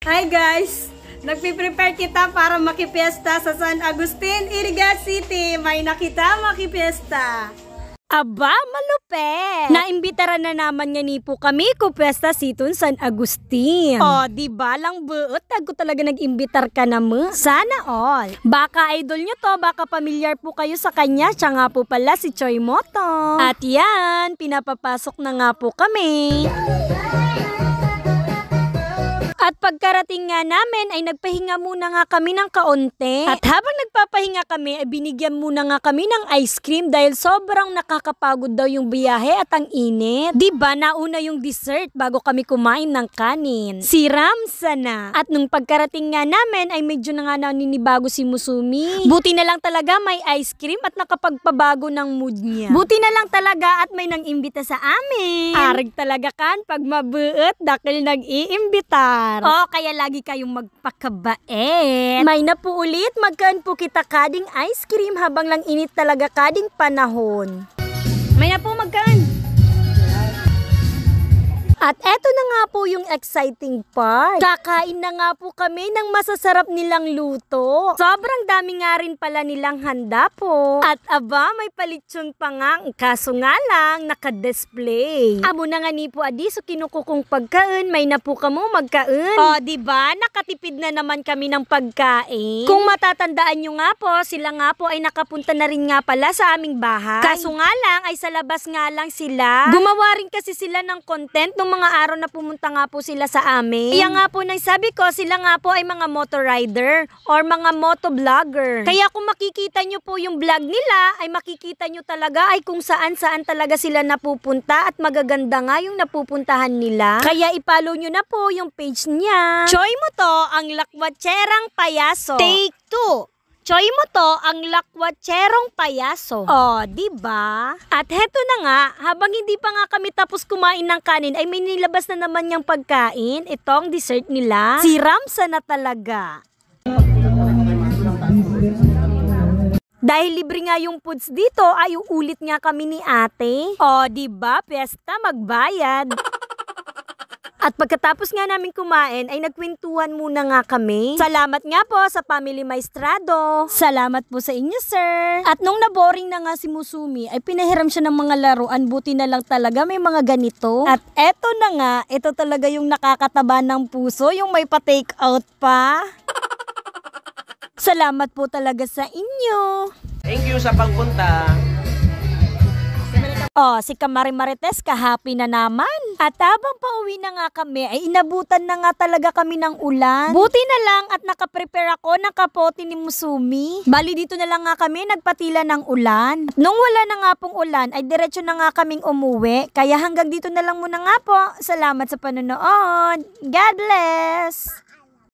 Hi guys! Nagpiprepare kita para makipiesta sa San Agustin, Iriga City. May nakita makipiesta. Aba, malupet! Naimbitaran na naman nga ni po kami ko pesta siton San Agustin. O, di ba lang buot? Tag ko talaga nag-imbitar ka na mo. Sana all. Baka idol nyo to, baka pamilyar po kayo sa kanya. Siya nga po pala si Choi Moto. At yan, pinapapasok na nga po kami. At pagkarating nga namin ay nagpahinga muna nga kami ng kaunti. At habang nagpapahinga kami ay binigyan muna nga kami ng ice cream dahil sobrang nakakapagod daw yung biyahe at ang init. Diba nauna yung dessert bago kami kumain ng kanin. Si Ramsa na. At nung pagkarating nga namin ay medyo na nga naninibago si Musumi. Buti na lang talaga may ice cream at nakapagpabago ng mood niya. Buti na lang talaga at may nang-imbita sa amin. Arag talaga kan pag mabuot dakil nag-iimbitar. Oh, kaya lagi kayong magpakabait. May na po ulit, magkaan po kita kading ice cream habang lang init talaga kading panahon. May na po magkaan. At eto na nga po yung exciting part. Kakain na nga po kami ng masasarap nilang luto. Sobrang dami nga rin pala nilang handa po. At aba, may palitsyon pa nga. Kaso nga lang, naka-display. Amo na nga ni po adiso kinukukong pagkain. May na po kamo magkain. O, diba? Nakatipid na naman kami ng pagkain. Kung matatandaan nyo nga po, sila nga po ay nakapunta na rin nga pala sa aming bahay. Kaso nga lang, ay sa labas nga lang sila. Gumawa rin kasi sila ng content nung mga araw na pumunta nga po sila sa amin. Kaya nga po nang sabi ko, sila nga po ay mga motor rider or mga moto vlogger. Kaya kung makikita nyo po yung vlog nila, ay makikita nyo talaga ay kung saan-saan talaga sila napupunta at magaganda nga yung napupuntahan nila. Kaya ipollow nyo na po yung page niya. Choi Moto, ang lakwatserang payaso. Take 2. Choi Moto, ang lakwatserong payaso. Oh, diba? At heto na nga, habang hindi pa nga kami tapos kumain ng kanin, ay may nilabas na naman yung pagkain. Itong dessert nila. Si Ramsa na talaga. Dahil libre nga yung foods dito, ay uulit nga kami ni ate. Oh, diba? Piyesta, magbayad. At pagkatapos nga namin kumain ay nagkwentuhan muna nga kami. Salamat nga po sa Family Maestrado. Salamat po sa inyo, sir. At nung naboring na nga si Musumi ay pinahiram siya ng mga laruan. Buti na lang talaga may mga ganito. At eto na nga, ito talaga yung nakakataba ng puso, yung may pa-take out pa. Salamat po talaga sa inyo. Thank you sa pagpunta. Oh, si Kamari Marites, ka-happy na naman. At habang pauwi na nga kami, ay inabutan na nga talaga kami ng ulan. Buti na lang at nakaprepare ako ng kapote ni Musumi. Bali dito na lang nga kami nagpatila ng ulan. Nung wala na nga pong ulan, ay diretso na nga kaming umuwi. Kaya hanggang dito na lang muna nga po. Salamat sa panonood. God bless!